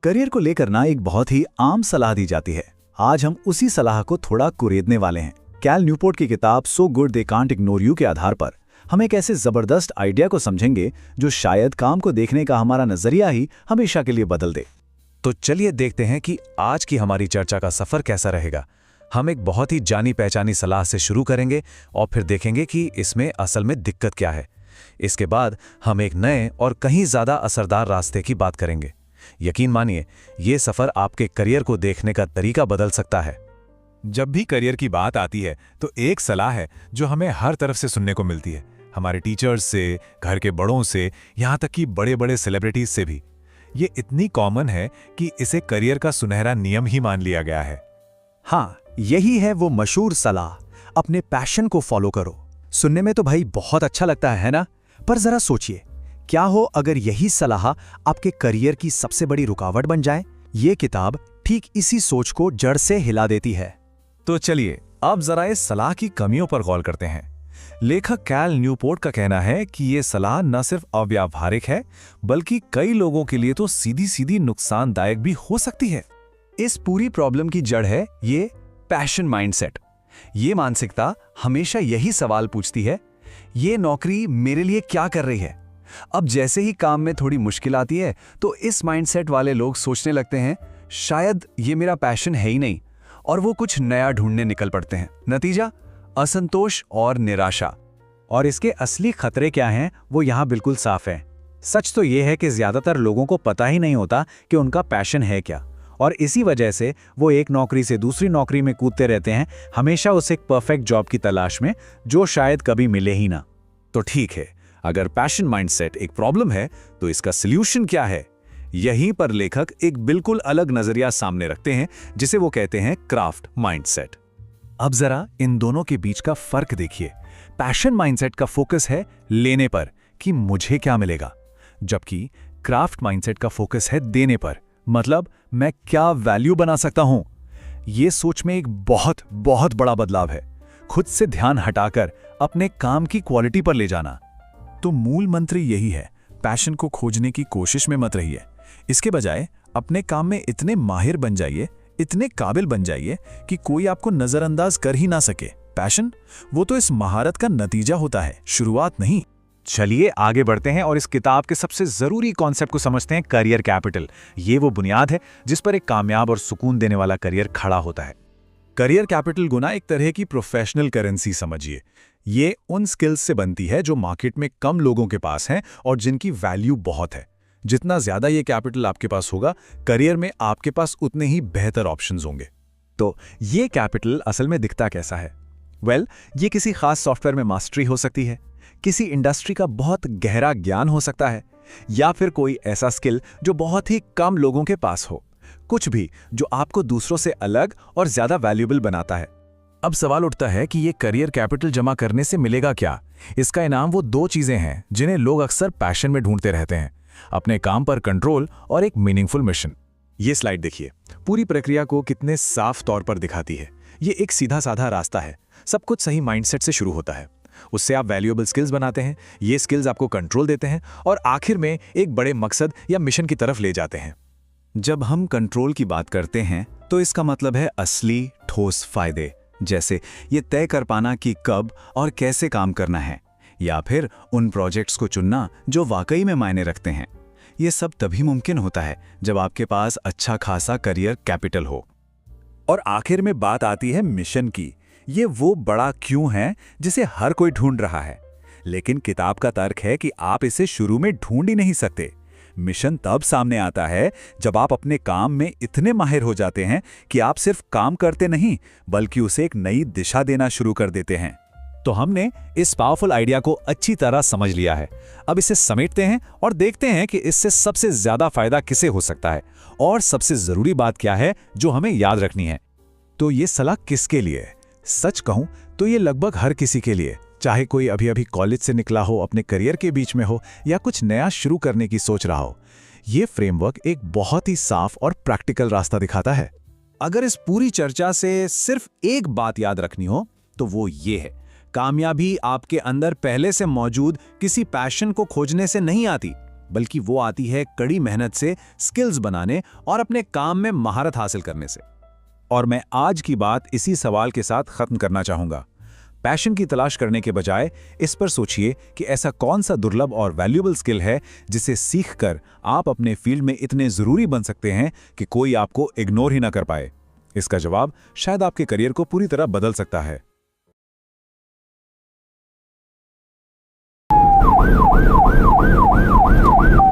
Career को लेकर ना एक बहुत ही आम सलाह दी जाती है। आज हम उसी सलाह को थोड़ा कुरेदने वाले हैं। कैल न्यूपोर्ट की किताब so good they can't ignore you के आधार पर हम एक ऐसे जबरदस्त आइडिया को समझेंगे जो शायद काम को देखने का हमारा नजरिया ही हमेशा के लिए बदल दे। तो चलिए देखते हैं कि आज की हमारी चर्चा का सफर कैसा रहेगा। हम एक बहुत ही जानी पहचानी सलाह से शुरू करेंगे और फिर देखेंगे कि इसमें असल में दिक्कत क्या है। इसके बाद हम एक नए और कहीं ज्यादा असरदार रास्ते की बात करेंगे। यकीन मानिए, ये सफर आपके करियर को देखने का तरीका बदल सकता है। जब भी करियर की बात आती है तो एक सलाह है जो हमें हर तरफ से सुनने को मिलती है, हमारे टीचर्स से, घर के बड़ों से, यहाँ तक कि बड़े बड़े सेलिब्रिटीज से भी। ये इतनी कॉमन है कि इसे करियर का सुनहरा नियम ही मान लिया गया है। हाँ, यही है वो मशहूर सलाह, अपने पैशन को फॉलो करो। सुनने में तो भाई बहुत अच्छा लगता है ना? पर जरा सोचिए, क्या हो अगर यही सलाह आपके करियर की सबसे बड़ी रुकावट बन जाए? ये किताब ठीक इसी सोच को जड़ से हिला देती है। तो चलिए अब जरा इस सलाह की कमियों पर गौर करते हैं। लेखक कैल न्यूपोर्ट का कहना है कि ये सलाह न सिर्फ अव्यावहारिक है, बल्कि कई लोगों के लिए तो सीधी सीधी नुकसानदायक भी हो सकती है। इस पूरी प्रॉब्लम की जड़ है ये पैशन माइंडसेट। ये मानसिकता हमेशा यही सवाल पूछती है, ये नौकरी मेरे लिए क्या कर रही है? अब जैसे ही काम में थोड़ी मुश्किल आती है तो इस माइंडसेट वाले लोग सोचने लगते हैं, शायद ये मेरा पैशन है ही नहीं, और वो कुछ नया ढूंढने निकल पड़ते हैं। नतीजा, असंतोष और निराशा। और इसके असली खतरे क्या हैं वो यहाँ बिल्कुल साफ है। सच तो ये है कि ज्यादातर लोगों को पता ही नहीं होता कि उनका पैशन है क्या, और इसी वजह से वो एक नौकरी से दूसरी नौकरी में कूदते रहते हैं, हमेशा उस एक परफेक्ट जॉब की तलाश में जो शायद कभी मिले ही ना। तो ठीक है, अगर पैशन माइंडसेट एक प्रॉब्लम है तो इसका सॉल्यूशन क्या है? यहीं पर लेखक एक बिल्कुल अलग नजरिया सामने रखते हैं, जिसे वो कहते हैं क्राफ्ट माइंडसेट। अब जरा इन दोनों के बीच का फर्क देखिए। पैशन माइंडसेट का फोकस है लेने पर कि मुझे क्या मिलेगा, जबकि क्राफ्ट माइंडसेट का फोकस है देने पर, मतलब मैं क्या वैल्यू बना सकता हूं। यह सोच में एक बहुत बहुत बड़ा बदलाव है। खुद से ध्यान हटाकर अपने काम की क्वालिटी पर ले जाना। तो मूल मंत्र यही है, पैशन को खोजने की कोशिश में मत रहिए। इसके बजाय अपने काम में इतने माहिर बन जाइए, इतने काबिल बन जाइए कि कोई आपको नजरअंदाज कर ही ना सके। पैशन वो तो इस महारत का नतीजा होता है, शुरुआत नहीं। चलिए आगे बढ़ते हैं और इस किताब के सबसे जरूरी कॉन्सेप्ट को समझते हैं, करियर कैपिटल। ये वो बुनियाद है जिस पर एक कामयाब और सुकून देने वाला करियर खड़ा होता है। करियर कैपिटल गुना एक तरह की प्रोफेशनल करेंसी समझिए। ये उन स्किल्स से बनती है जो मार्केट में कम लोगों के पास हैं और जिनकी वैल्यू बहुत है। जितना ज्यादा ये कैपिटल आपके पास होगा, करियर में आपके पास उतने ही बेहतर ऑप्शंस होंगे। तो ये कैपिटल असल में दिखता कैसा है? ये किसी खास सॉफ्टवेयर में मास्टरी हो सकती है, किसी इंडस्ट्री का बहुत गहरा ज्ञान हो सकता है, या फिर कोई ऐसा स्किल जो बहुत ही कम लोगों के पास हो। कुछ भी जो आपको दूसरों से अलग और ज्यादा वैल्यूएबल बनाता है। अब सवाल उठता है कि ये करियर कैपिटल जमा करने से मिलेगा क्या? इसका इनाम वो दो चीजें हैं जिन्हें लोग अक्सर पैशन में ढूंढते रहते हैं, अपने काम पर कंट्रोल और एक मीनिंगफुल मिशन। ये स्लाइड देखिए, पूरी प्रक्रिया को कितने साफ तौर पर दिखाती है। ये एक सीधा साधा रास्ता है। सब कुछ सही माइंडसेट से शुरू होता है, उससे आप वैल्यूएबल स्किल्स बनाते हैं, ये स्किल्स आपको कंट्रोल देते हैं और आखिर में एक बड़े मकसद या मिशन की तरफ ले जाते हैं। जब हम कंट्रोल की बात करते हैं तो इसका मतलब है असली ठोस फायदे, जैसे ये तय कर पाना कि कब और कैसे काम करना है, या फिर उन प्रोजेक्ट्स को चुनना जो वाकई में मायने रखते हैं। ये सब तभी मुमकिन होता है जब आपके पास अच्छा खासा करियर कैपिटल हो। और आखिर में बात आती है मिशन की। ये वो बड़ा क्यों है जिसे हर कोई ढूंढ रहा है, लेकिन किताब का तर्क है कि आप इसे शुरू में ढूंढ ही नहीं सकते। मिशन तब सामने आता है जब आप अपने काम में इतने माहिर हो जाते हैं कि आप सिर्फ काम करते नहीं, बल्कि उसे एक नई दिशा देना शुरू कर देते हैं। तो हमने इस पावरफुल आइडिया को अच्छी तरह समझ लिया है। अब इसे समेटते हैं और देखते हैं कि इससे सबसे ज्यादा फायदा किसे हो सकता है, और सबसे जरूरी बात क्या है जो हमें याद रखनी है। तो ये सलाह किसके लिए है? सच कहूं तो ये लगभग हर किसी के लिए, चाहे कोई अभी अभी कॉलेज से निकला हो, अपने करियर के बीच में हो, या कुछ नया शुरू करने की सोच रहा हो। ये फ्रेमवर्क एक बहुत ही साफ और प्रैक्टिकल रास्ता दिखाता है। अगर इस पूरी चर्चा से सिर्फ एक बात याद रखनी हो तो वो ये है, कामयाबी आपके अंदर पहले से मौजूद किसी पैशन को खोजने से नहीं आती, बल्कि वो आती है कड़ी मेहनत से स्किल्स बनाने और अपने काम में महारत हासिल करने से। और मैं आज की बात इसी सवाल के साथ खत्म करना चाहूंगा। पैशन की तलाश करने के बजाय इस पर सोचिए कि ऐसा कौन सा दुर्लभ और वैल्यूएबल स्किल है जिसे सीखकर आप अपने फील्ड में इतने जरूरी बन सकते हैं कि कोई आपको इग्नोर ही ना कर पाए। इसका जवाब शायद आपके करियर को पूरी तरह बदल सकता है।